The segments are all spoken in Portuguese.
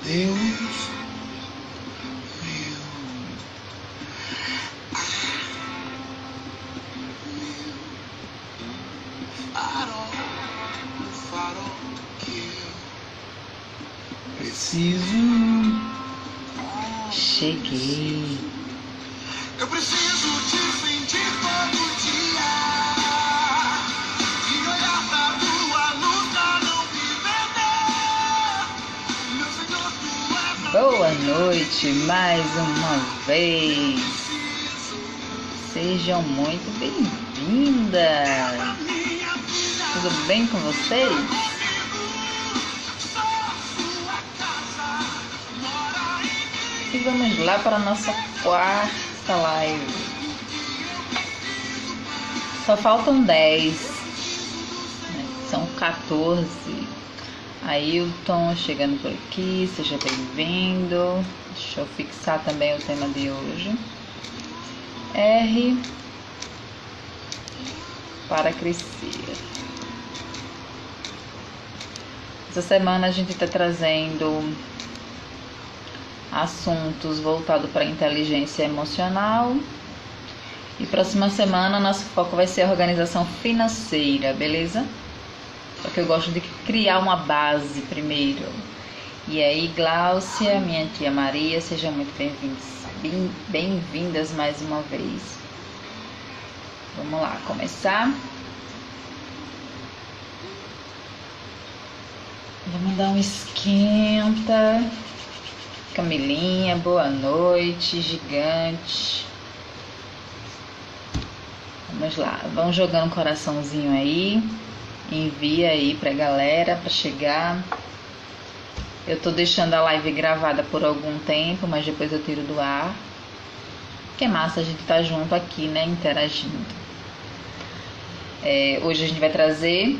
Deus farol que eu preciso. Cheguei. Eu preciso te sentir todo dia e olhar pra tua luz pra não me perder. Meu Senhor, tu és a Boa noite mais uma vez. Sejam muito bem-vindas. Tudo bem com vocês? E vamos lá para a nossa quarta live. Só faltam 10, né? São 14. Ailton chegando por aqui, seja bem-vindo. Deixa eu fixar também o tema de hoje. R para crescer. Essa semana a gente está trazendo assuntos voltados para a inteligência emocional. E próxima semana nosso foco vai ser a organização financeira, beleza? Só que eu gosto de criar uma base primeiro. E aí, Gláucia, minha tia Maria, sejam muito bem-vindas mais uma vez. Vamos lá, começar. Vamos dar um esquenta. Camilinha, boa noite, gigante. Vamos lá, vão jogando um coraçãozinho aí. Envia aí pra galera pra chegar. Eu tô deixando a live gravada por algum tempo, mas depois eu tiro do ar. Que é massa a gente tá junto aqui, né, interagindo. Hoje a gente vai trazer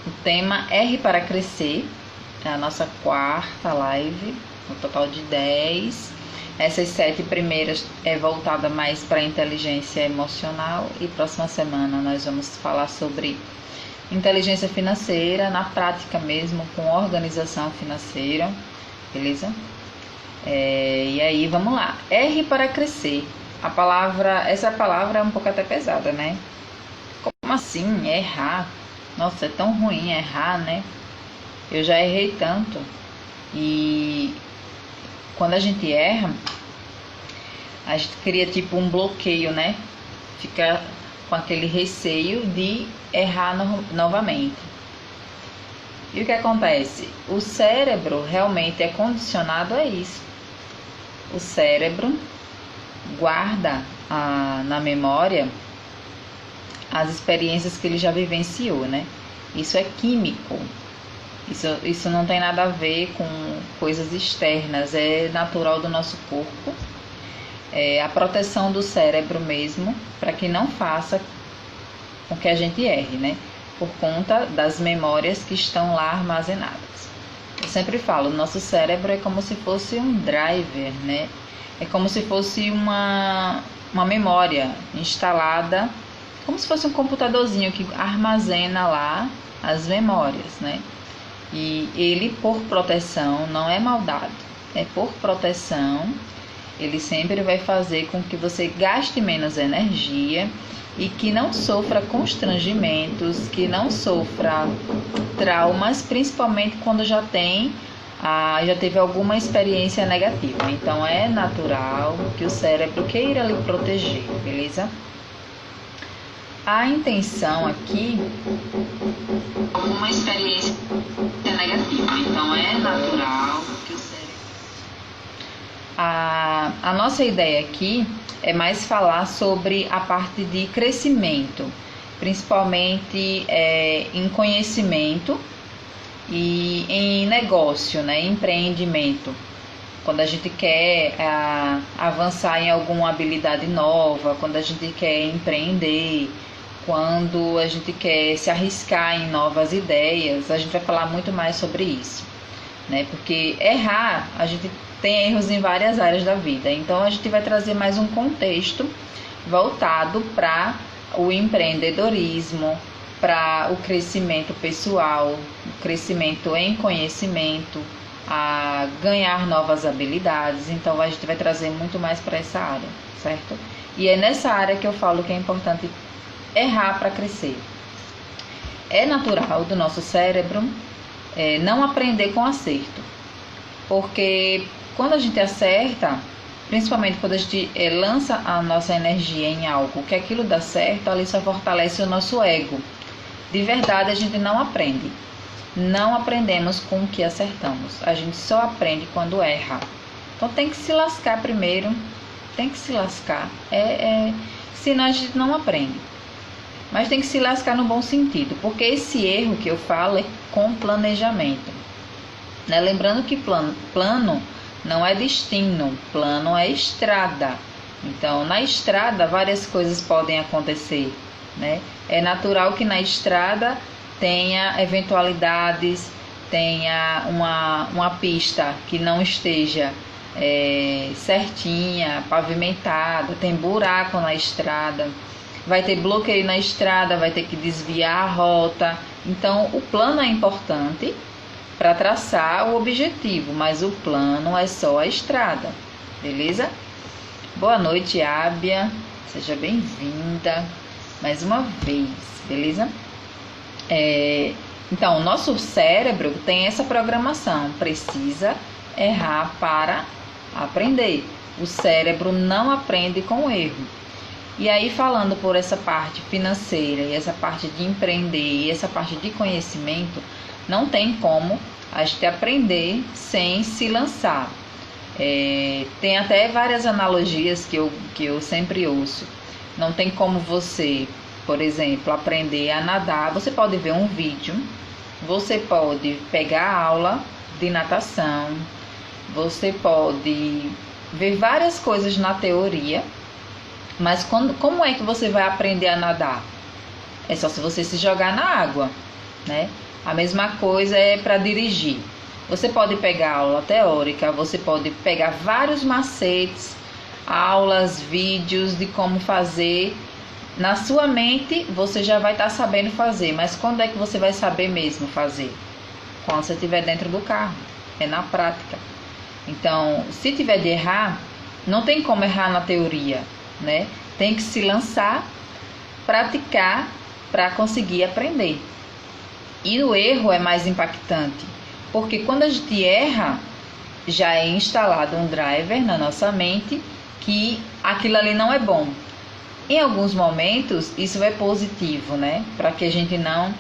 o tema R para crescer. É a nossa quarta live, no total de 10. Essas 7 primeiras é voltada mais para a inteligência emocional. E próxima semana nós vamos falar sobre inteligência financeira, na prática mesmo, com organização financeira, beleza? E aí, vamos lá. R para crescer. Essa palavra é um pouco até pesada, né? Como assim? Errar? Nossa, é tão ruim errar, né? Eu já errei tanto. E quando a gente erra, a gente cria tipo um bloqueio, né? Fica com aquele receio de errar novamente. E o que acontece? O cérebro realmente é condicionado a isso. O cérebro guarda na memória as experiências que ele já vivenciou, né? Isso é químico. Isso não tem nada a ver com coisas externas, é natural do nosso corpo. É a proteção do cérebro mesmo, para que não faça com que a gente erre, né? Por conta das memórias que estão lá armazenadas. Eu sempre falo, nosso cérebro é como se fosse um driver, né? É como se fosse uma memória instalada, como se fosse um computadorzinho que armazena lá as memórias, né? E ele, por proteção, não é maldade, é por proteção. Ele sempre vai fazer com que você gaste menos energia e que não sofra constrangimentos, que não sofra traumas, principalmente quando já teve alguma experiência negativa. Então é natural que o cérebro queira lhe proteger, beleza? A intenção aqui é uma experiência negativa. Então é natural que o cérebro... A nossa ideia aqui é mais falar sobre a parte de crescimento, principalmente em conhecimento e em negócio, né, empreendimento. Quando a gente quer avançar em alguma habilidade nova, quando a gente quer empreender, quando a gente quer se arriscar em novas ideias, a gente vai falar muito mais sobre isso, né? Porque errar, a gente tem erros em várias áreas da vida, então a gente vai trazer mais um contexto voltado para o empreendedorismo, para o crescimento pessoal, o crescimento em conhecimento, a ganhar novas habilidades. Então a gente vai trazer muito mais para essa área, certo? E é nessa área que eu falo que é importante errar para crescer. É natural do nosso cérebro não aprender com acerto, porque quando a gente acerta, principalmente quando a gente lança a nossa energia em algo que aquilo dá certo, ali só fortalece o nosso ego. De verdade, a gente não aprende. Não aprendemos com o que acertamos. A gente só aprende quando erra. Então tem que se lascar primeiro. Tem que se lascar. Senão a gente não aprende. Mas tem que se lascar no bom sentido. Porque esse erro que eu falo é com planejamento. Né? Lembrando que plano não é destino. Plano é estrada. Então na estrada várias coisas podem acontecer. Né? É natural que na estrada tenha eventualidades, tenha uma pista que não esteja certinha, pavimentada, tem buraco na estrada, vai ter bloqueio na estrada, vai ter que desviar a rota. Então o plano é importante para traçar o objetivo, mas o plano é só a estrada, beleza? Boa noite, Ábia, seja bem-vinda mais uma vez, beleza? Então, o nosso cérebro tem essa programação, precisa errar para aprender. O cérebro não aprende com o erro. E aí, falando por essa parte financeira e essa parte de empreender e essa parte de conhecimento, não tem como a gente aprender sem se lançar. Tem até várias analogias que eu sempre ouço. Não tem como você, por exemplo, aprender a nadar. Você pode ver um vídeo, você pode pegar aula de natação, você pode ver várias coisas na teoria, mas como é que você vai aprender a nadar? É só se você se jogar na água, né? A mesma coisa é para dirigir. Você pode pegar aula teórica, você pode pegar vários macetes, aulas, vídeos de como fazer. Na sua mente você já vai estar sabendo fazer, mas quando é que você vai saber mesmo fazer? Quando você estiver dentro do carro, é na prática. Então, se tiver de errar, não tem como errar na teoria, né? Tem que se lançar, praticar para conseguir aprender. E o erro é mais impactante, porque quando a gente erra, já é instalado um driver na nossa mente que aquilo ali não é bom. Em alguns momentos, isso é positivo, né? Para que a gente não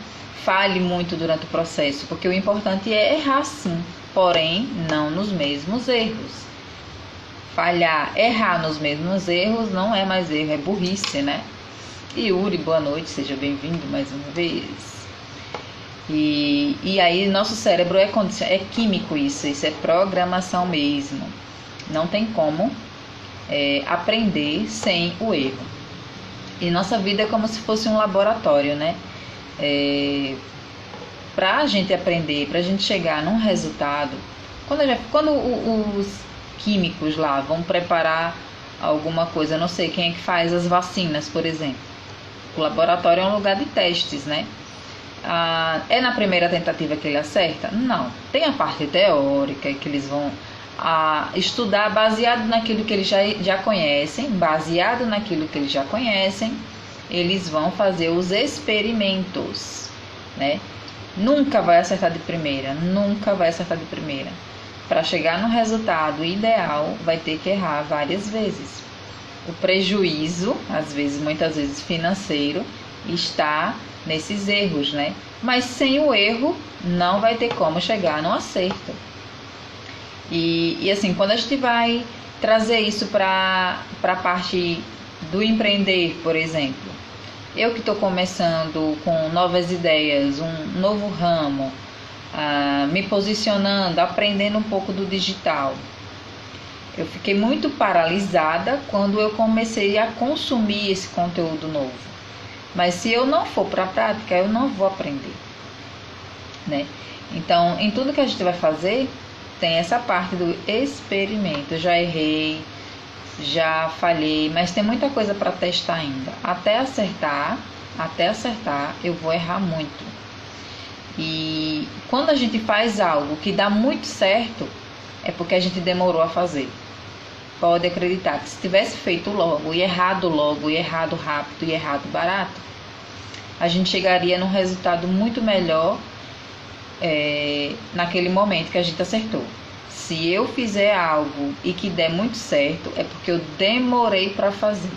falhe muito durante o processo, porque o importante é errar sim, porém, não nos mesmos erros. Errar nos mesmos erros não é mais erro, é burrice, né? Yuri, boa noite, seja bem-vindo mais uma vez. E aí, nosso cérebro é químico isso é programação mesmo. Não tem como aprender sem o erro. E nossa vida é como se fosse um laboratório, né? Para a gente aprender, para a gente chegar num resultado, quando os químicos lá vão preparar alguma coisa, não sei quem é que faz as vacinas, por exemplo. O laboratório é um lugar de testes, né? É na primeira tentativa que ele acerta? Não. Tem a parte teórica que eles vão estudar baseado naquilo que eles já conhecem, eles vão fazer os experimentos, né? Nunca vai acertar de primeira. Para chegar no resultado ideal, vai ter que errar várias vezes. O prejuízo, muitas vezes financeiro, está nesses erros, né? Mas sem o erro, não vai ter como chegar no acerto. E assim, quando a gente vai trazer isso para a parte do empreender, por exemplo, eu que estou começando com novas ideias, um novo ramo, me posicionando, aprendendo um pouco do digital, eu fiquei muito paralisada quando eu comecei a consumir esse conteúdo novo. Mas se eu não for para a prática, eu não vou aprender, né? Então, em tudo que a gente vai fazer, tem essa parte do experimento. Eu já errei, já falhei, mas tem muita coisa para testar ainda. Até acertar, eu vou errar muito. E quando a gente faz algo que dá muito certo, é porque a gente demorou a fazer. Pode acreditar que se tivesse feito logo, e errado rápido, e errado barato, a gente chegaria num resultado muito melhor naquele momento que a gente acertou. Se eu fizer algo e que der muito certo, é porque eu demorei para fazer,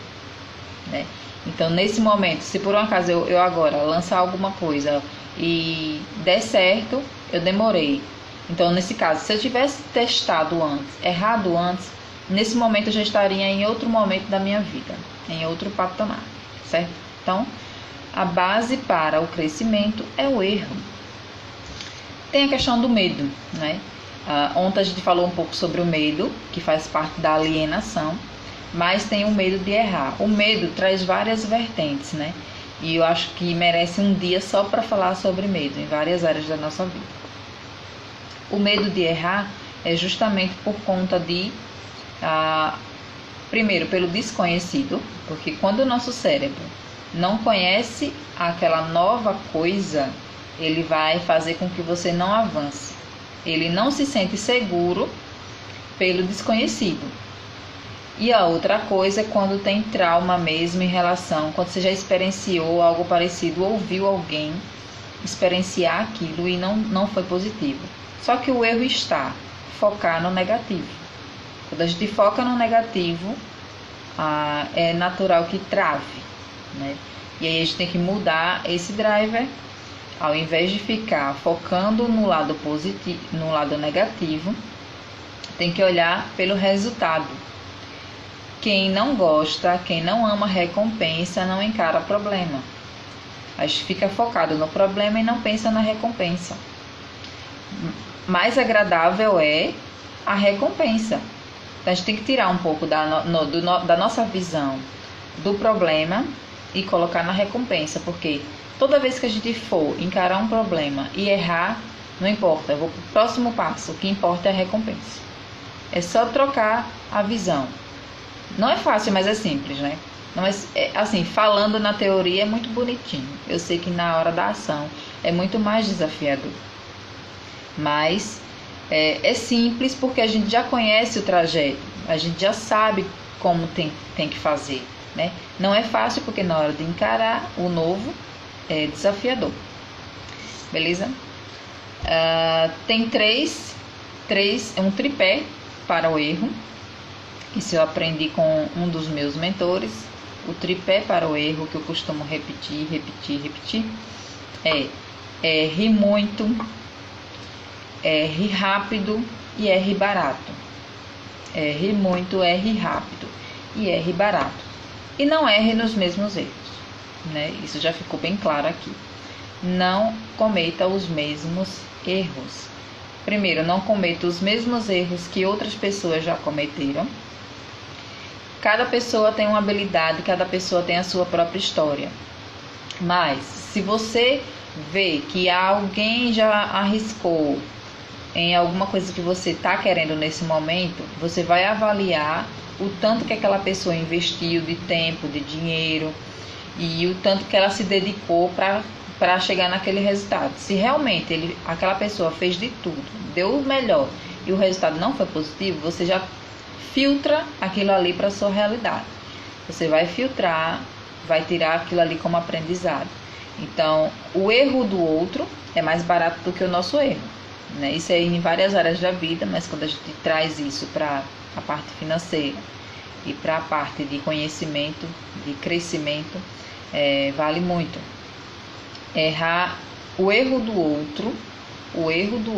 né? Então, nesse momento, se por um acaso eu agora lançar alguma coisa e der certo, eu demorei. Então, nesse caso, se eu tivesse testado antes, errado antes, nesse momento eu já estaria em outro momento da minha vida, em outro patamar, certo? Então, a base para o crescimento é o erro. Tem a questão do medo, né? Ontem a gente falou um pouco sobre o medo, que faz parte da alienação, mas tem o medo de errar. O medo traz várias vertentes, né? E eu acho que merece um dia só para falar sobre medo, em várias áreas da nossa vida. O medo de errar é justamente por conta de, primeiro, pelo desconhecido, porque quando o nosso cérebro não conhece aquela nova coisa, ele vai fazer com que você não avance. Ele não se sente seguro pelo desconhecido. E a outra coisa é quando tem trauma mesmo em relação, quando você já experienciou algo parecido, ouviu alguém experienciar aquilo e não foi positivo. Só que o erro está focar no negativo. Quando a gente foca no negativo, é natural que trave, né? E aí a gente tem que mudar esse driver. Ao invés de ficar focando no lado positivo, no lado negativo, tem que olhar pelo resultado. Quem não gosta, quem não ama recompensa, não encara problema. A gente fica focado no problema e não pensa na recompensa. Mais agradável é a recompensa. Então, a gente tem que tirar um pouco da nossa visão do problema e colocar na recompensa, porque toda vez que a gente for encarar um problema e errar, não importa, eu vou para o próximo passo, o que importa é a recompensa. É só trocar a visão. Não é fácil, mas é simples, né? Mas, assim, falando na teoria é muito bonitinho. Eu sei que na hora da ação é muito mais desafiador. Mas é simples porque a gente já conhece o trajeto, a gente já sabe como tem que fazer, né? Não é fácil porque na hora de encarar o novo é desafiador. Beleza? Tem um tripé para o erro. Isso eu aprendi com um dos meus mentores. O tripé para o erro que eu costumo repetir é erre muito, erre rápido e erre barato. Erre muito, erre rápido e erre barato. E não erre nos mesmos erros, né? Isso já ficou bem claro aqui. Não cometa os mesmos erros. Primeiro, não cometa os mesmos erros que outras pessoas já cometeram. Cada pessoa tem uma habilidade, cada pessoa tem a sua própria história. Mas, se você vê que alguém já arriscou em alguma coisa que você está querendo nesse momento, você vai avaliar o tanto que aquela pessoa investiu de tempo, de dinheiro e o tanto que ela se dedicou para chegar naquele resultado. Se realmente aquela pessoa fez de tudo, deu o melhor e o resultado não foi positivo, você já filtra aquilo ali para a sua realidade. Você vai filtrar, vai tirar aquilo ali como aprendizado. Então, o erro do outro é mais barato do que o nosso erro, né? Isso é em várias áreas da vida, mas quando a gente traz isso para a parte financeira e para a parte de conhecimento, de crescimento, vale muito. O erro do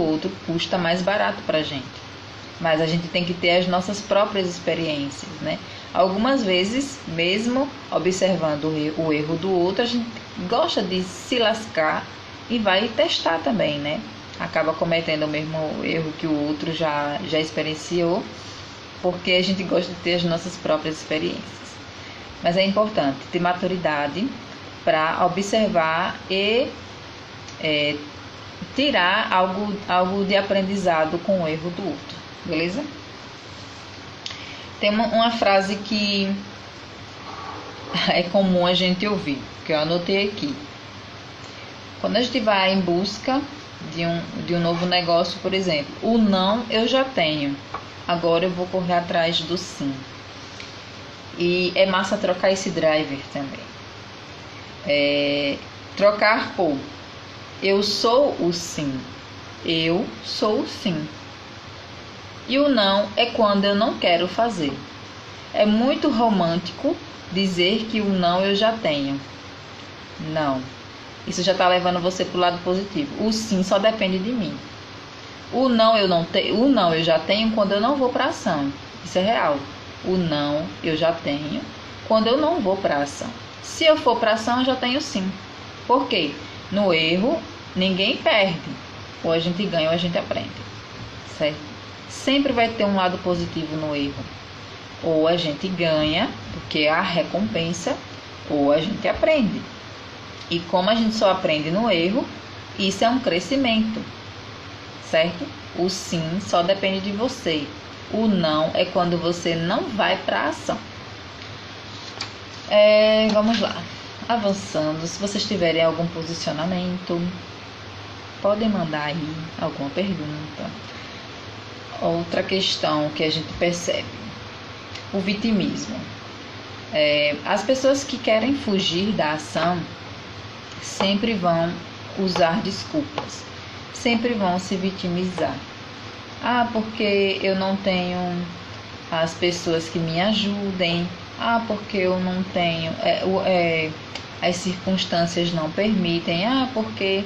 outro custa mais barato para a gente. Mas a gente tem que ter as nossas próprias experiências, né? Algumas vezes, mesmo observando o erro do outro, a gente gosta de se lascar e vai testar também, né? Acaba cometendo o mesmo erro que o outro já experienciou, porque a gente gosta de ter as nossas próprias experiências. Mas é importante ter maturidade para observar e tirar algo de aprendizado com o erro do outro. Beleza? Tem uma frase que é comum a gente ouvir, que eu anotei aqui. Quando a gente vai em busca de um novo negócio, por exemplo. O não eu já tenho, agora eu vou correr atrás do sim. E é massa trocar esse driver também. Trocar por eu sou o sim, eu sou o sim. E o não é quando eu não quero fazer. É muito romântico dizer que o não eu já tenho. Não. Isso já está levando você para o lado positivo. O sim só depende de mim. O não eu não tenho, o não eu já tenho quando eu não vou para ação. Isso é real. O não eu já tenho quando eu não vou para ação. Se eu for para ação, eu já tenho sim. Por quê? No erro, ninguém perde. Ou a gente ganha ou a gente aprende. Certo? Sempre vai ter um lado positivo no erro. Ou a gente ganha, porque é a recompensa, ou a gente aprende. E como a gente só aprende no erro, isso é um crescimento, certo? O sim só depende de você. O não é quando você não vai para a ação. Vamos lá. Avançando, se vocês tiverem algum posicionamento, podem mandar aí alguma pergunta. Outra questão que a gente percebe, o vitimismo. As pessoas que querem fugir da ação sempre vão usar desculpas, sempre vão se vitimizar. Porque eu não tenho as pessoas que me ajudem. Porque eu não tenho, as circunstâncias não permitem. Porque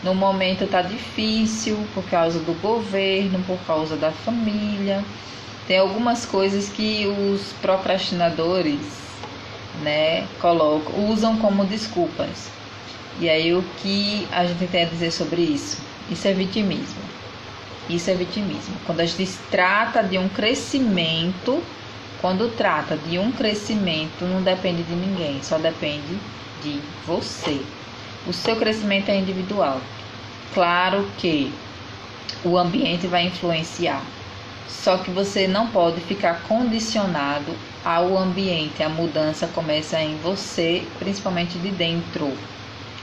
no momento está difícil por causa do governo, por causa da família. Tem algumas coisas que os procrastinadores, né, usam como desculpas. E aí o que a gente tem a dizer sobre isso? Isso é vitimismo. Isso é vitimismo. Quando a gente trata de um crescimento, não depende de ninguém, só depende de você. O seu crescimento é individual. Claro que o ambiente vai influenciar. Só que você não pode ficar condicionado ao ambiente. A mudança começa em você, principalmente de dentro.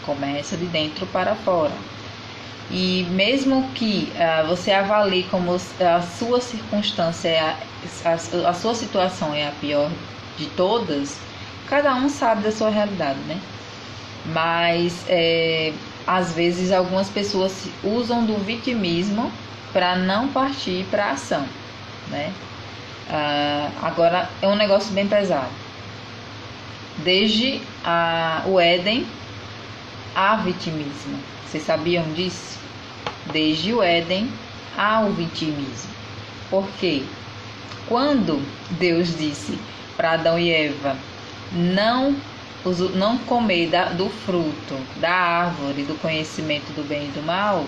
Começa de dentro para fora. E mesmo que você avalie como a sua circunstância, a sua situação é a pior de todas, cada um sabe da sua realidade, né? Mas às vezes algumas pessoas usam do vitimismo para não partir para a ação, né? Agora é um negócio bem pesado. Desde o Éden há vitimismo. Vocês sabiam disso? Desde o Éden há o vitimismo. Por quê? Quando Deus disse para Adão e Eva não comer do fruto da árvore do conhecimento do bem e do mal,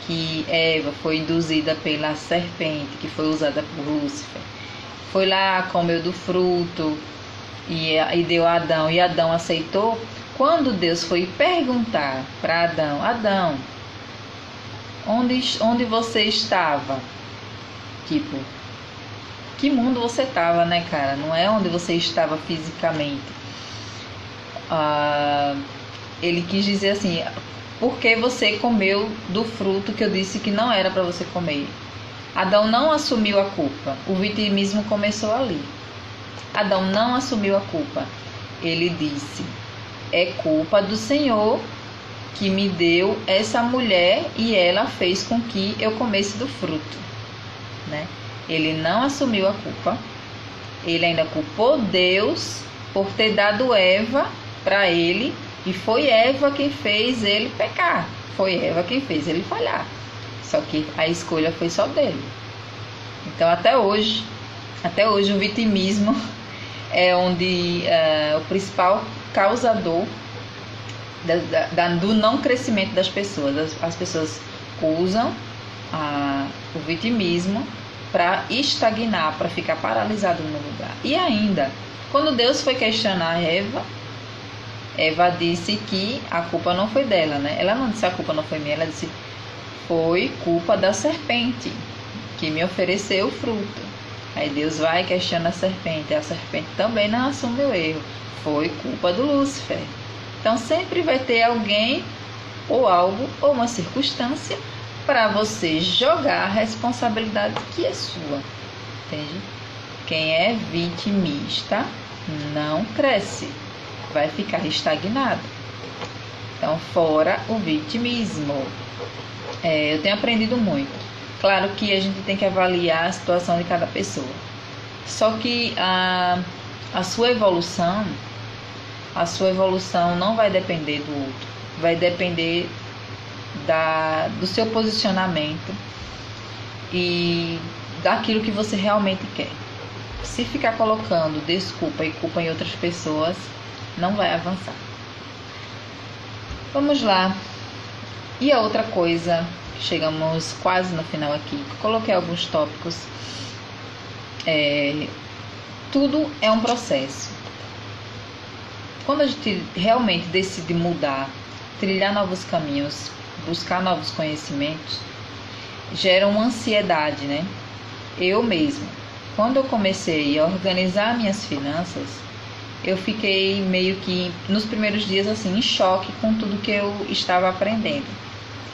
que Eva foi induzida pela serpente, que foi usada por Lúcifer, foi lá, comeu do fruto e deu a Adão, e Adão aceitou. Quando Deus foi perguntar para Adão, onde você estava? Tipo, que mundo você estava, né, cara? Não é onde você estava fisicamente. Ele quis dizer assim, por que você comeu do fruto que eu disse que não era para você comer? Adão não assumiu a culpa. O vitimismo começou ali. Adão não assumiu a culpa. Ele disse, é culpa do Senhor que me deu essa mulher e ela fez com que eu comesse do fruto, né? Ele não assumiu a culpa. Ele ainda culpou Deus por ter dado Eva para ele, e foi Eva quem fez ele pecar. Foi Eva quem fez ele falhar. Só que a escolha foi só dele. Então até hoje o vitimismo é onde o principal causador do não crescimento das pessoas. As pessoas usam o vitimismo para estagnar, para ficar paralisado no lugar. E ainda, quando Deus foi questionar Eva disse que a culpa não foi dela, né? Ela não disse a culpa não foi minha, ela disse foi culpa da serpente que me ofereceu o fruto. Aí Deus vai e questiona a serpente também não assume o erro, foi culpa do Lúcifer. Então sempre vai ter alguém ou algo ou uma circunstância para você jogar a responsabilidade que é sua, entende? Quem é vitimista não cresce, vai ficar estagnado. Então, fora o vitimismo. Eu tenho aprendido muito. Claro que a gente tem que avaliar a situação de cada pessoa. Só que a sua evolução não vai depender do outro. Vai depender do seu posicionamento e daquilo que você realmente quer. Se ficar colocando desculpa e culpa em outras pessoas, não vai avançar. Vamos lá. E a outra coisa, chegamos quase no final aqui, coloquei alguns tópicos. Tudo é um processo. Quando a gente realmente decide mudar, trilhar novos caminhos, buscar novos conhecimentos, gera uma ansiedade, né? Eu mesma, quando eu comecei a organizar minhas finanças, eu fiquei meio que nos primeiros dias assim em choque com tudo que eu estava aprendendo.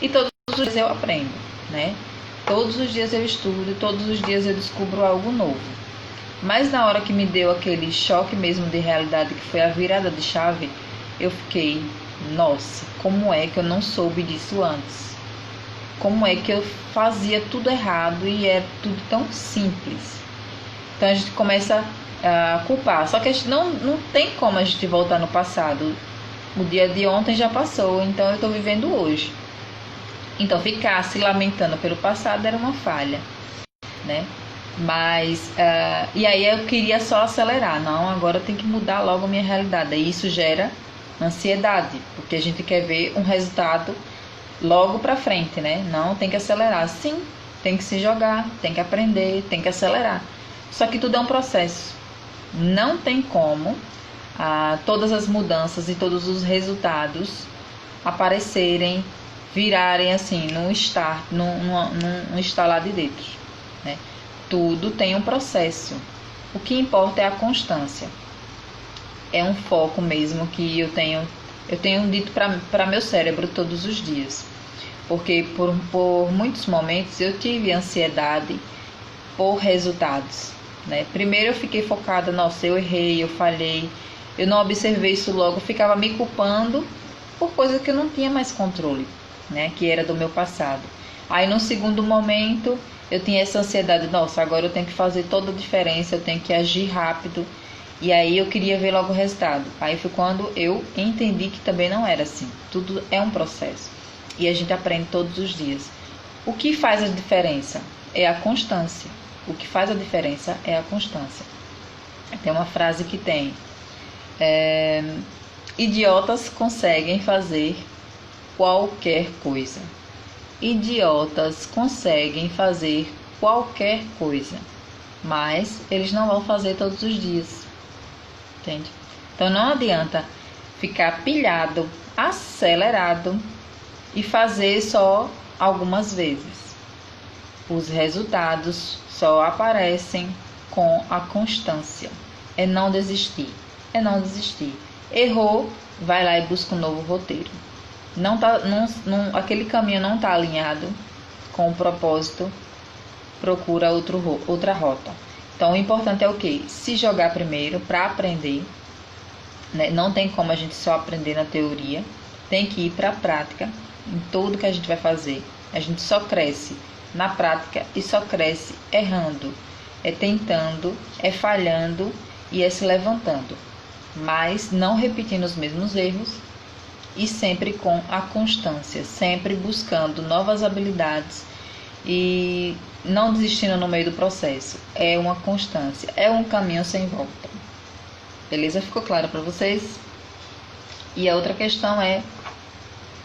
E todos os dias eu aprendo, né? Todos os dias eu estudo, todos os dias eu descubro algo novo. Mas na hora que me deu aquele choque mesmo de realidade, que foi a virada de chave, eu fiquei, nossa, como é que eu não soube disso antes? Como é que eu fazia tudo errado e é tudo tão simples? Então a gente começa a culpar. Só que a gente não tem como a gente voltar no passado. O dia de ontem já passou, então eu estou vivendo hoje. Então ficar se lamentando pelo passado era uma falha, né? Mas, e aí eu queria só acelerar. Não, agora eu tenho que mudar logo a minha realidade. E isso gera ansiedade, porque a gente quer ver um resultado logo pra frente, né? Não, tem que acelerar. Sim, tem que se jogar, tem que aprender, tem que acelerar. Só que tudo é um processo. Não tem como todas as mudanças e todos os resultados aparecerem, virarem assim, num estalar de dedos, né? Tudo tem um processo. O que importa é a constância. É um foco mesmo que eu tenho dito para meu cérebro todos os dias. Porque por muitos momentos eu tive ansiedade por resultados, né? Primeiro eu fiquei focada, nossa, eu errei, eu falhei, eu não observei isso logo, ficava me culpando por coisas que eu não tinha mais controle, né? Que era do meu passado. Aí no segundo momento eu tinha essa ansiedade, nossa, agora eu tenho que fazer toda a diferença, eu tenho que agir rápido. E aí eu queria ver logo o resultado. Aí foi quando eu entendi que também não era assim. Tudo é um processo. E a gente aprende todos os dias. O que faz a diferença é a constância. O que faz a diferença é a constância. Tem uma frase que tem: idiotas conseguem fazer qualquer coisa. Idiotas conseguem fazer qualquer coisa, mas eles não vão fazer todos os dias. Entende? Então não adianta ficar pilhado, acelerado e fazer só algumas vezes. Os resultados só aparecem com a constância. É não desistir. É não desistir. Errou, vai lá e busca um novo roteiro. Aquele caminho não está alinhado com o propósito, procura outra rota. Então o importante é o quê? Se jogar primeiro para aprender, né? Não tem como a gente só aprender na teoria, tem que ir para a prática em tudo que a gente vai fazer. A gente só cresce na prática e só cresce errando, é tentando, é falhando e é se levantando, mas não repetindo os mesmos erros e sempre com a constância, sempre buscando novas habilidades e não desistindo no meio do processo. É uma constância, é um caminho sem volta. Beleza? Ficou claro para vocês? E a outra questão é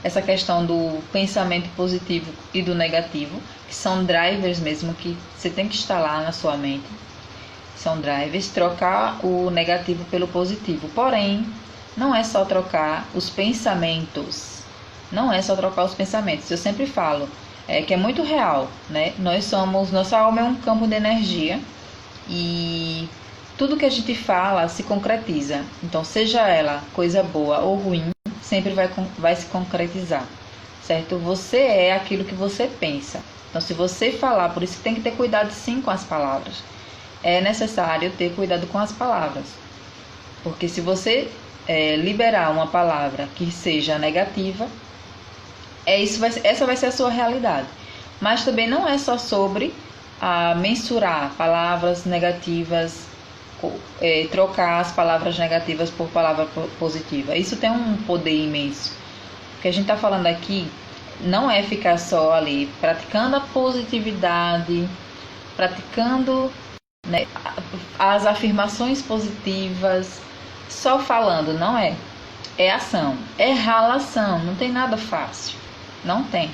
essa questão do pensamento positivo e do negativo, que são drivers mesmo que você tem que instalar na sua mente. São drivers, trocar o negativo pelo positivo. Porém, não é só trocar os pensamentos. Não é só trocar os pensamentos. Eu sempre falo que é muito real, né? Nossa alma é um campo de energia e tudo que a gente fala se concretiza. Então, seja ela coisa boa ou ruim, sempre vai se concretizar. certo? Você é aquilo que você pensa. Então, se você falar, por isso que tem que ter cuidado sim com as palavras. É necessário ter cuidado com as palavras. Porque se você liberar uma palavra que seja negativa, essa vai ser a sua realidade. Mas também não é só sobre mensurar palavras negativas, trocar as palavras negativas por palavra positiva. Isso tem um poder imenso. O que a gente está falando aqui não é ficar só ali praticando a positividade, praticando, né, as afirmações positivas, só falando, não é. É ação, é ralação, não tem nada fácil. Não tem.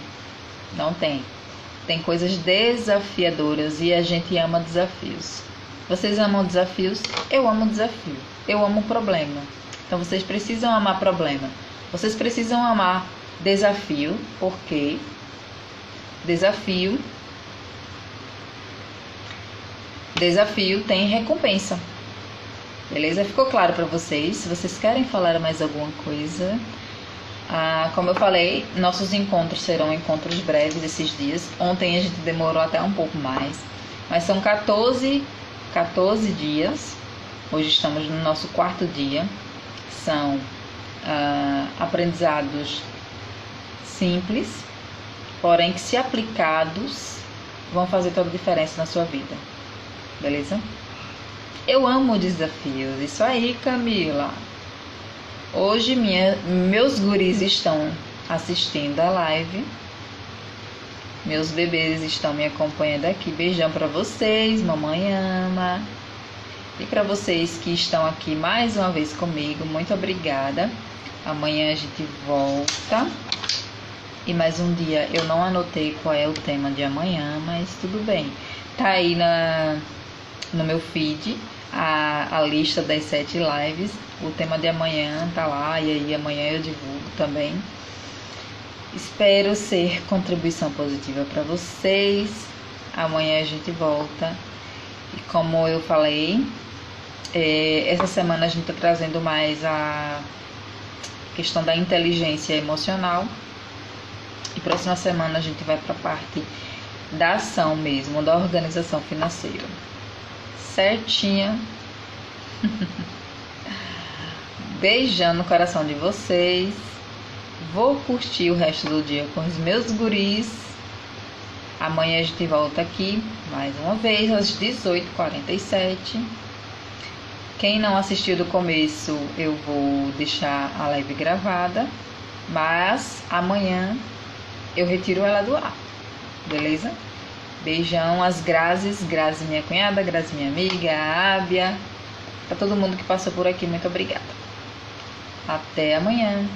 Tem coisas desafiadoras e a gente ama desafios. Vocês amam desafios? Eu amo desafio. Eu amo problema. Então vocês precisam amar problema. Vocês precisam amar desafio, porque desafio tem recompensa. Beleza? Ficou claro para vocês? Se vocês querem falar mais alguma coisa, como eu falei, nossos encontros serão encontros breves esses dias. Ontem a gente demorou até um pouco mais, mas são 14 dias. Hoje estamos no nosso 4º dia. São aprendizados simples, porém que, se aplicados, vão fazer toda a diferença na sua vida. Beleza? Eu amo desafios. Isso aí, Camila. Hoje meus guris estão assistindo a live. Meus bebês estão me acompanhando aqui. Beijão pra vocês, mamãe ama. E pra vocês que estão aqui mais uma vez comigo, muito obrigada. Amanhã a gente volta. E mais um dia, eu não anotei qual é o tema de amanhã, mas tudo bem. Tá aí no meu feed a lista das 7 lives. O tema de amanhã tá lá, e aí amanhã eu divulgo também. Espero ser contribuição positiva para vocês. Amanhã a gente volta. E como eu falei, essa semana a gente tá trazendo mais a questão da inteligência emocional. E próxima semana a gente vai para a parte da ação mesmo, da organização financeira. Certinha. Beijão no coração de vocês. Vou curtir o resto do dia com os meus guris. Amanhã a gente volta aqui mais uma vez às 18h47. Quem não assistiu do começo, eu vou deixar a live gravada, mas amanhã eu retiro ela do ar, beleza? Beijão, as Grazes, Grazi minha cunhada, Grazi minha amiga, a Ábia, pra todo mundo que passou por aqui, muito obrigada. Até amanhã.